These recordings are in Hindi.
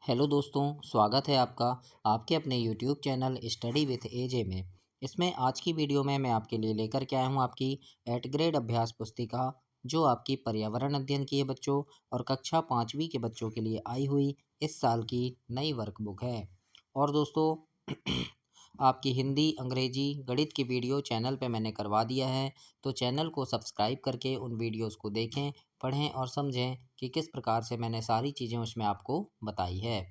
हेलो दोस्तों, स्वागत है आपका आपके अपने यूट्यूब चैनल स्टडी विथ एजे में। इसमें आज की वीडियो में मैं आपके लिए लेकर के आया हूँ आपकी 8 ग्रेड अभ्यास पुस्तिका, जो आपकी पर्यावरण अध्ययन की है बच्चों, और कक्षा 5वीं के बच्चों के लिए आई हुई इस साल की नई वर्कबुक है। और दोस्तों आपकी हिंदी, अंग्रेजी, गणित की वीडियो चैनल पे मैंने करवा दिया है, तो चैनल को सब्सक्राइब करके उन वीडियोस को देखें, पढ़ें और समझें कि किस प्रकार से मैंने सारी चीज़ें उसमें आपको बताई है।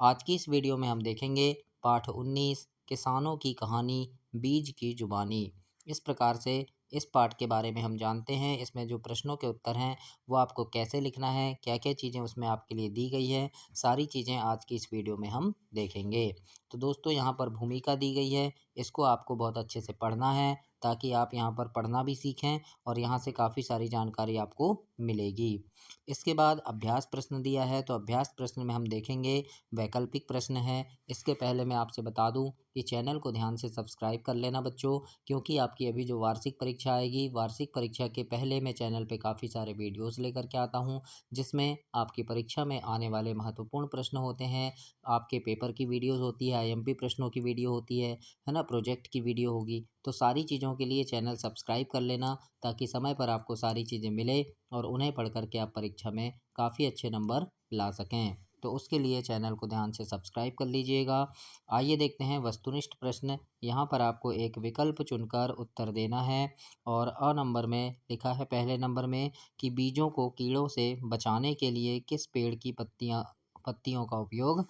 आज की इस वीडियो में हम देखेंगे पाठ 19 किसानों की कहानी, बीज की जुबानी। इस प्रकार से इस पाठ के बारे में हम जानते हैं। इसमें जो प्रश्नों के उत्तर हैं वो आपको कैसे लिखना है, क्या क्या चीज़ें उसमें आपके लिए दी गई है, सारी चीज़ें आज की इस वीडियो में हम देखेंगे। तो दोस्तों, यहाँ पर भूमिका दी गई है, इसको आपको बहुत अच्छे से पढ़ना है ताकि आप यहाँ पर पढ़ना भी सीखें और यहाँ से काफ़ी सारी जानकारी आपको मिलेगी। इसके बाद अभ्यास प्रश्न दिया है, तो अभ्यास प्रश्न में हम देखेंगे वैकल्पिक प्रश्न है। इसके पहले मैं आपसे बता दूं कि चैनल को ध्यान से सब्सक्राइब कर लेना बच्चों, क्योंकि आपकी अभी जो वार्षिक परीक्षा आएगी, वार्षिक परीक्षा के पहले मैं चैनल पे काफ़ी सारे वीडियोस लेकर के आता हूँ, जिसमें आपकी परीक्षा में आने वाले महत्वपूर्ण प्रश्न होते हैं, आपके पेपर की वीडियोस होती है, आईएमपी प्रश्नों की वीडियो होती है ना, प्रोजेक्ट की वीडियो होगी। तो सारी चीज़ों के लिए चैनल सब्सक्राइब कर लेना ताकि समय पर आपको सारी चीज़ें मिले और उन्हें पढ़ करके आप परीक्षा में काफ़ी अच्छे नंबर ला सकें। तो उसके लिए चैनल को ध्यान से सब्सक्राइब कर लीजिएगा। आइए देखते हैं वस्तुनिष्ठ प्रश्न। यहाँ पर आपको एक विकल्प चुनकर उत्तर देना है और अ नंबर में लिखा है पहले नंबर में कि बीजों को कीड़ों से बचाने के लिए किस पेड़ की पत्तियों का उपयोग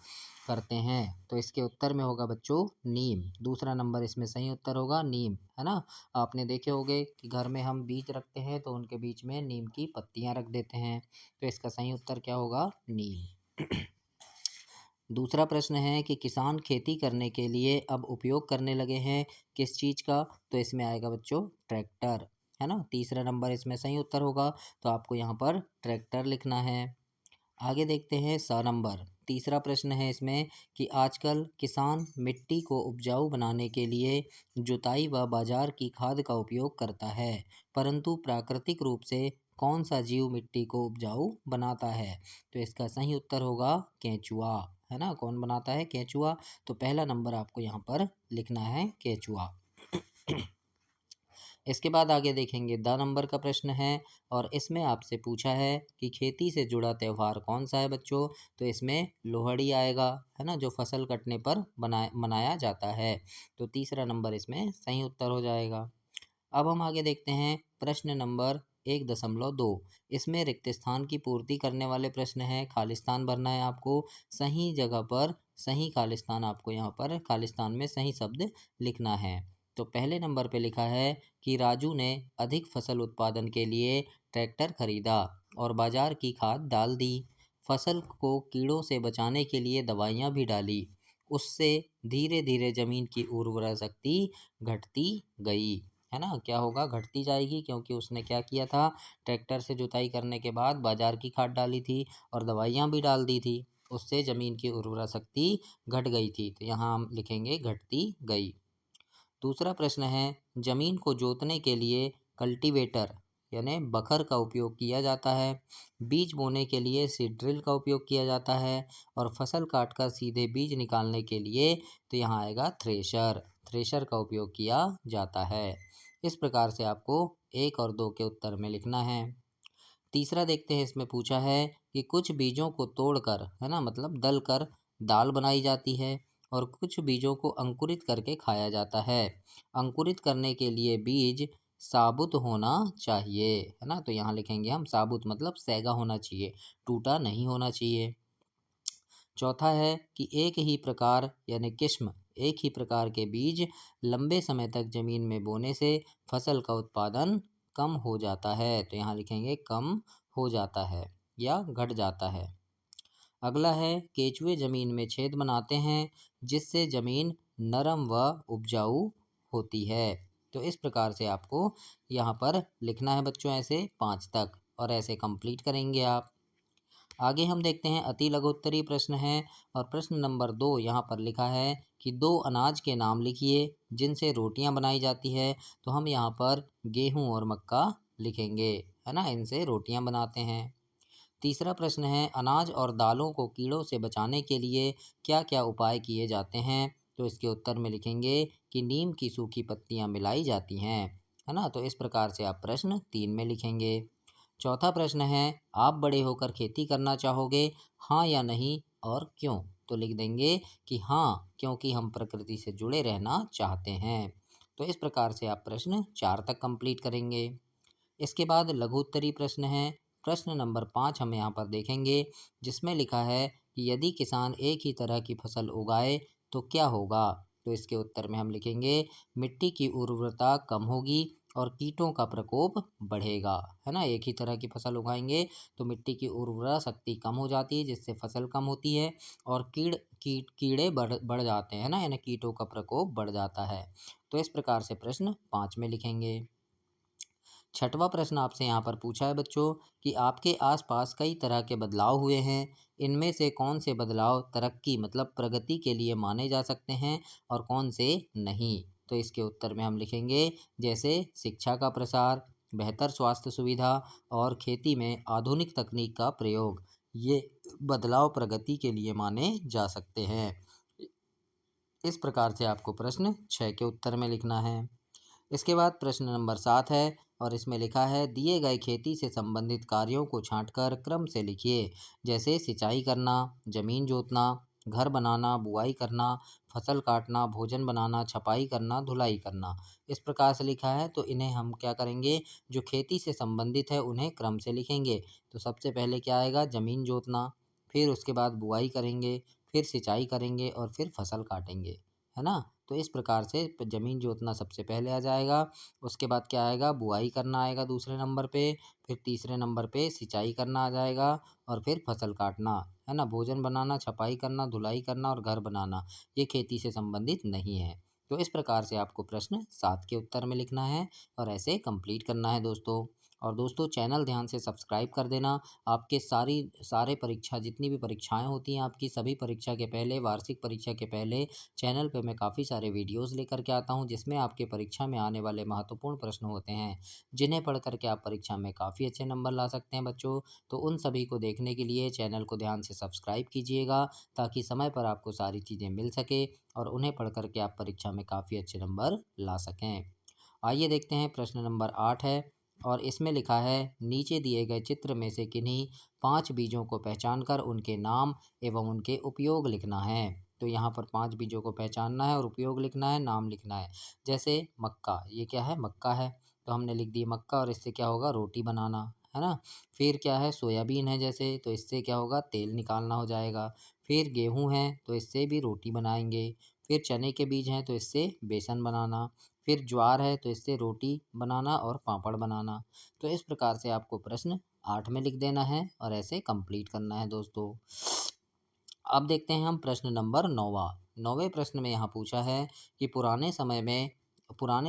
करते हैं। तो इसके उत्तर में होगा बच्चों नीम। दूसरा नंबर इसमें सही उत्तर होगा नीम, है ना। आपने देखे होंगे कि घर में हम बीज रखते हैं तो उनके बीच में नीम की पत्तियां रख देते हैं। तो इसका सही उत्तर क्या होगा? नीम। दूसरा प्रश्न है कि किसान खेती करने के लिए अब उपयोग करने लगे हैं किस चीज़ का। तो इसमें आएगा बच्चों ट्रैक्टर, है ना। तीसरा नंबर इसमें सही उत्तर होगा, तो आपको यहाँ पर ट्रैक्टर लिखना है। आगे देखते हैं स नंबर। तीसरा प्रश्न है इसमें कि आजकल किसान मिट्टी को उपजाऊ बनाने के लिए जुताई व बाजार की खाद का उपयोग करता है, परंतु प्राकृतिक रूप से कौन सा जीव मिट्टी को उपजाऊ बनाता है। तो इसका सही उत्तर होगा केंचुआ, है ना। कौन बनाता है? केंचुआ। तो पहला नंबर आपको यहाँ पर लिखना है केंचुआ। इसके बाद आगे देखेंगे द नंबर का प्रश्न है और इसमें आपसे पूछा है कि खेती से जुड़ा त्यौहार कौन सा है बच्चों। तो इसमें लोहड़ी आएगा, है ना, जो फसल कटने पर मनाया जाता है। तो तीसरा नंबर इसमें सही उत्तर हो जाएगा। अब हम आगे देखते हैं प्रश्न नंबर 1.2। इसमें रिक्त स्थान की पूर्ति करने वाले प्रश्न है। खालिस्तान भरना है आपको, सही जगह पर सही खालिस्तान, आपको यहाँ पर खालिस्तान में सही शब्द लिखना है। तो पहले नंबर पे लिखा है कि राजू ने अधिक फसल उत्पादन के लिए ट्रैक्टर खरीदा और बाजार की खाद डाल दी, फसल को कीड़ों से बचाने के लिए दवाइयाँ भी डाली, उससे धीरे धीरे जमीन की उर्वरा शक्ति घटती गई, है ना। क्या होगा? घटती जाएगी, क्योंकि उसने क्या किया था, ट्रैक्टर से जुताई करने के बाद बाजार की खाद डाली थी और दवाइयाँ भी डाल दी थी, उससे ज़मीन की उर्वरा शक्ति घट गई थी। तो यहाँ हम लिखेंगे घटती गई। दूसरा प्रश्न है जमीन को जोतने के लिए कल्टीवेटर यानी बखर का उपयोग किया जाता है, बीज बोने के लिए सीड ड्रिल का उपयोग किया जाता है और फसल काटकर सीधे बीज निकालने के लिए तो यहाँ आएगा थ्रेशर, थ्रेशर का उपयोग किया जाता है। इस प्रकार से आपको 1 और 2 के उत्तर में लिखना है। तीसरा देखते हैं, इसमें पूछा है कि कुछ बीजों को तोड़कर, है ना, मतलब दल कर दाल बनाई जाती है और कुछ बीजों को अंकुरित करके खाया जाता है। अंकुरित करने के लिए बीज साबुत होना चाहिए, है ना। तो यहाँ लिखेंगे हम साबुत, मतलब सेगा होना चाहिए, टूटा नहीं होना चाहिए। चौथा है कि एक ही प्रकार यानी किस्म, एक ही प्रकार के बीज लंबे समय तक जमीन में बोने से फसल का उत्पादन कम हो जाता है। तो यहाँ लिखेंगे कम हो जाता है या घट जाता है। अगला है केचुए जमीन में छेद बनाते हैं जिससे जमीन नरम व उपजाऊ होती है। तो इस प्रकार से आपको यहाँ पर लिखना है बच्चों, ऐसे 5 तक, और ऐसे कंप्लीट करेंगे आप। आगे हम देखते हैं अति लघुत्तरी प्रश्न है और प्रश्न नंबर 2 यहाँ पर लिखा है कि 2 अनाज के नाम लिखिए जिनसे रोटियां बनाई जाती है। तो हम यहाँ पर गेहूं और मक्का लिखेंगे, है ना, इनसे रोटियां बनाते हैं। तीसरा प्रश्न है, अनाज और दालों को कीड़ों से बचाने के लिए क्या क्या उपाय किए जाते हैं? तो इसके उत्तर में लिखेंगे कि नीम की सूखी पत्तियां मिलाई जाती हैं, है ना। तो इस प्रकार से आप प्रश्न 3 में लिखेंगे। चौथा प्रश्न है, आप बड़े होकर खेती करना चाहोगे, हाँ या नहीं और क्यों? तो लिख देंगे कि हाँ, क्योंकि हम प्रकृति से जुड़े रहना चाहते हैं। तो इस प्रकार से आप प्रश्न 4 तक कंप्लीट करेंगे। इसके बाद लघु उत्तरीय प्रश्न है। प्रश्न नंबर 5 हम यहाँ पर देखेंगे, जिसमें लिखा है कि यदि किसान एक ही तरह की फसल उगाए तो क्या होगा? तो इसके उत्तर में हम लिखेंगे, मिट्टी की उर्वरता कम होगी और कीटों का प्रकोप बढ़ेगा, है ना। एक ही तरह की फसल उगाएंगे तो मिट्टी की उर्वरा शक्ति कम हो जाती है, जिससे फसल कम होती है और कीड़े बढ़ जाते हैं ना, यानी कीटों का प्रकोप बढ़ जाता है। तो इस प्रकार से प्रश्न 5 में लिखेंगे। छठवां प्रश्न आपसे यहाँ पर पूछा है बच्चों कि आपके आसपास कई तरह के बदलाव हुए हैं, इनमें से कौन से बदलाव तरक्की मतलब प्रगति के लिए माने जा सकते हैं और कौन से नहीं? तो इसके उत्तर में हम लिखेंगे, जैसे शिक्षा का प्रसार, बेहतर स्वास्थ्य सुविधा और खेती में आधुनिक तकनीक का प्रयोग। ये बदलाव प्रगति के लिए माने जा सकते हैं। इस प्रकार से आपको प्रश्न 6 के उत्तर में लिखना है। इसके बाद प्रश्न नंबर 7 है और इसमें लिखा है, दिए गए खेती से संबंधित कार्यों को छांटकर क्रम से लिखिए, जैसे सिंचाई करना, जमीन जोतना, घर बनाना, बुआई करना, फसल काटना, भोजन बनाना, छपाई करना, धुलाई करना। इस प्रकार से लिखा है, तो इन्हें हम क्या करेंगे, जो खेती से संबंधित है उन्हें क्रम से लिखेंगे। तो सबसे पहले क्या आएगा, ज़मीन जोतना, फिर उसके बाद बुआई करेंगे, फिर सिंचाई करेंगे और फिर फसल काटेंगे, है ना। तो इस प्रकार से ज़मीन जोतना सबसे पहले आ जाएगा। उसके बाद क्या आएगा, बुआई करना आएगा दूसरे नंबर पे, फिर तीसरे नंबर पे सिंचाई करना आ जाएगा और फिर फसल काटना, है ना। भोजन बनाना, छपाई करना, धुलाई करना और घर बनाना, ये खेती से संबंधित नहीं है। तो इस प्रकार से आपको प्रश्न 7 के उत्तर में लिखना है और ऐसे कंप्लीट करना है दोस्तों। और दोस्तों चैनल ध्यान से सब्सक्राइब कर देना। आपके सारे परीक्षा जितनी भी परीक्षाएं होती हैं, आपकी सभी परीक्षा के पहले, वार्षिक परीक्षा के पहले चैनल पे मैं काफ़ी सारे वीडियोस लेकर के आता हूं, जिसमें आपके परीक्षा में आने वाले महत्वपूर्ण प्रश्न होते हैं, जिन्हें पढ़ करके आप परीक्षा में काफ़ी अच्छे नंबर ला सकते हैं बच्चों। तो उन सभी को देखने के लिए चैनल को ध्यान से सब्सक्राइब कीजिएगा, ताकि समय पर आपको सारी चीज़ें मिल सके और उन्हें पढ़ करके आप परीक्षा में काफ़ी अच्छे नंबर ला सकें। आइए देखते हैं, प्रश्न नंबर 8 है और इसमें लिखा है, नीचे दिए गए चित्र में से किन्हीं 5 बीजों को पहचानकर उनके नाम एवं उनके उपयोग लिखना है। तो यहाँ पर 5 बीजों को पहचानना है और उपयोग लिखना है, नाम लिखना है। जैसे मक्का, ये क्या है, मक्का है, तो हमने लिख दिया मक्का और इससे क्या होगा, रोटी बनाना, है ना। फिर क्या है, सोयाबीन है जैसे, तो इससे क्या होगा, तेल निकालना हो जाएगा। फिर गेहूँ है तो इससे भी रोटी बनाएंगे। फिर चने के बीज हैं तो इससे बेसन बनाना। फिर ज्वार है तो इससे रोटी बनाना और पापड़ बनाना। तो इस प्रकार से आपको प्रश्न 8 में लिख देना है और ऐसे कंप्लीट करना है दोस्तों। अब देखते हैं हम प्रश्न नंबर 9वां। 9वें प्रश्न में यहाँ पूछा है कि पुराने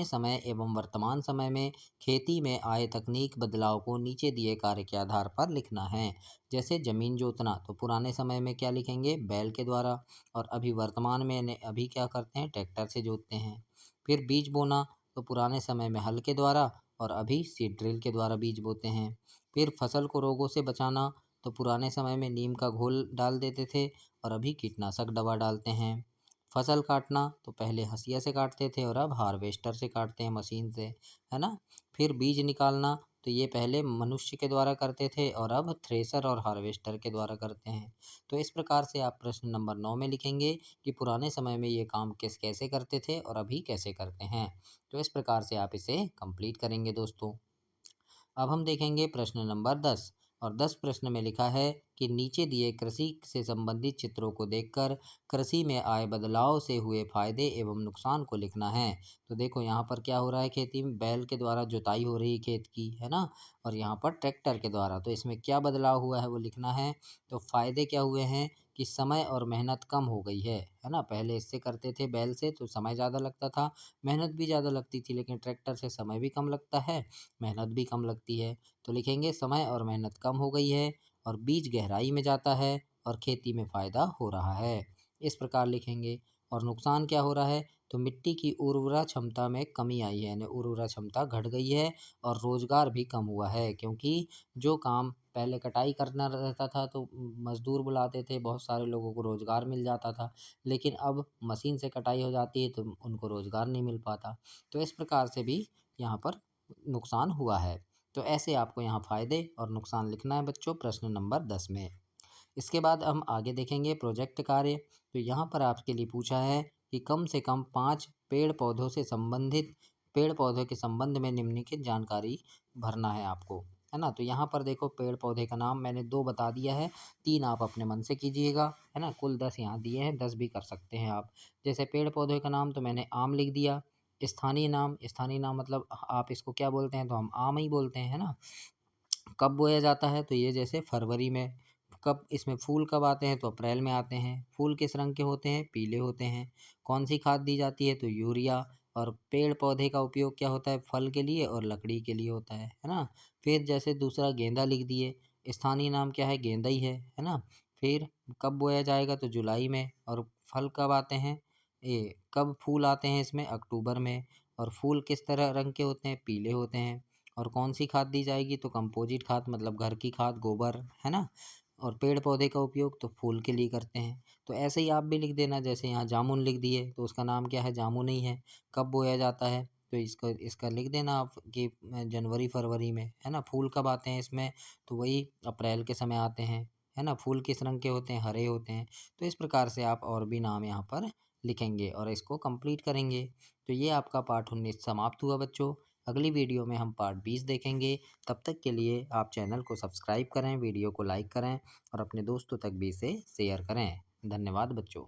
समय एवं वर्तमान समय में खेती में आए तकनीक बदलाव को नीचे दिए कार्य के आधार पर लिखना है। जैसे ज़मीन जोतना, तो पुराने समय में क्या लिखेंगे, बैल के द्वारा, और अभी वर्तमान में अभी क्या करते हैं, ट्रैक्टर से जोतते हैं। फिर बीज बोना, तो पुराने समय में हल के द्वारा और अभी सीड ड्रिल के द्वारा बीज बोते हैं। फिर फसल को रोगों से बचाना, तो पुराने समय में नीम का घोल डाल देते थे और अभी कीटनाशक दवा डालते हैं। फसल काटना, तो पहले हंसिया से काटते थे और अब हार्वेस्टर से काटते हैं, मशीन से, है ना। फिर बीज निकालना, तो ये पहले मनुष्य के द्वारा करते थे और अब थ्रेसर और हार्वेस्टर के द्वारा करते हैं। तो इस प्रकार से आप प्रश्न नंबर 9 में लिखेंगे कि पुराने समय में ये काम कैसे करते थे और अभी कैसे करते हैं। तो इस प्रकार से आप इसे कंप्लीट करेंगे दोस्तों। अब हम देखेंगे प्रश्न नंबर 10 और 10 प्रश्न में लिखा है कि नीचे दिए कृषि से संबंधित चित्रों को देखकर कृषि में आए बदलाव से हुए फायदे एवं नुकसान को लिखना है। तो देखो यहाँ पर क्या हो रहा है, खेती में बैल के द्वारा जुताई हो रही है खेत की, है ना, और यहाँ पर ट्रैक्टर के द्वारा। तो इसमें क्या बदलाव हुआ है वो लिखना है। तो फायदे क्या हुए हैं कि समय और मेहनत कम हो गई है ना। पहले इससे करते थे बैल से तो समय ज़्यादा लगता था, मेहनत भी ज़्यादा लगती थी, लेकिन ट्रैक्टर से समय भी कम लगता है, मेहनत भी कम लगती है। तो लिखेंगे समय और मेहनत कम हो गई है और बीज गहराई में जाता है और खेती में फ़ायदा हो रहा है। इस प्रकार लिखेंगे। और नुकसान क्या हो रहा है, तो मिट्टी की उर्वरा क्षमता में कमी आई है, यानी उर्वरा क्षमता घट गई है और रोजगार भी कम हुआ है, क्योंकि जो काम पहले कटाई करना रहता था तो मज़दूर बुलाते थे, बहुत सारे लोगों को रोज़गार मिल जाता था। लेकिन अब मशीन से कटाई हो जाती है तो उनको रोज़गार नहीं मिल पाता। तो इस प्रकार से भी यहाँ पर नुकसान हुआ है। तो ऐसे आपको यहाँ फ़ायदे और नुकसान लिखना है बच्चों प्रश्न नंबर 10 में। इसके बाद हम आगे देखेंगे प्रोजेक्ट कार्य। तो यहाँ पर आपके लिए पूछा है कि कम से कम 5 पेड़ पौधों के संबंध में निम्नलिखित जानकारी भरना है आपको, है ना। तो यहाँ पर देखो पेड़ पौधे का नाम मैंने 2 बता दिया है, 3 आप अपने मन से कीजिएगा, है ना। कुल 10 यहाँ दिए हैं, 10 भी कर सकते हैं आप। जैसे पेड़ पौधे का नाम तो मैंने आम लिख दिया। स्थानीय नाम मतलब आप इसको क्या बोलते हैं, तो हम आम ही बोलते हैं, है ना। कब बोया जाता है, तो ये जैसे फरवरी में। कब इसमें फूल कब आते हैं, तो अप्रैल में आते हैं। फूल किस रंग के होते हैं, पीले होते हैं। कौन सी खाद दी जाती है, तो यूरिया। और पेड़ पौधे का उपयोग क्या होता है, फल के लिए और लकड़ी के लिए होता है ना। फिर जैसे दूसरा गेंदा लिख दिए, स्थानीय नाम क्या है, गेंदा ही है ना। फिर कब बोया जाएगा, तो जुलाई में। और फल कब आते हैं, ये कब फूल आते हैं इसमें, अक्टूबर में। और फूल किस तरह रंग के होते हैं, पीले होते हैं। और कौन सी खाद दी जाएगी, तो कंपोजिट खाद मतलब घर की खाद, गोबर, है ना। और पेड़ पौधे का उपयोग तो फूल के लिए करते हैं। तो ऐसे ही आप भी लिख देना, जैसे यहाँ जामुन लिख दिए तो उसका नाम क्या है, जामुन ही है। कब बोया जाता है, तो इसका इसका लिख देना आप कि जनवरी फरवरी में, है ना। फूल कब आते हैं इसमें, तो वही अप्रैल के समय आते हैं, है ना। फूल किस रंग के होते हैं, हरे होते हैं। तो इस प्रकार से आप और भी नाम यहाँ पर लिखेंगे और इसको कंप्लीट करेंगे। तो ये आपका पाठ 19 समाप्त हुआ बच्चों। अगली वीडियो में हम पार्ट 20 देखेंगे। तब तक के लिए आप चैनल को सब्सक्राइब करें, वीडियो को लाइक करें और अपने दोस्तों तक भी इसे शेयर करें। धन्यवाद बच्चों।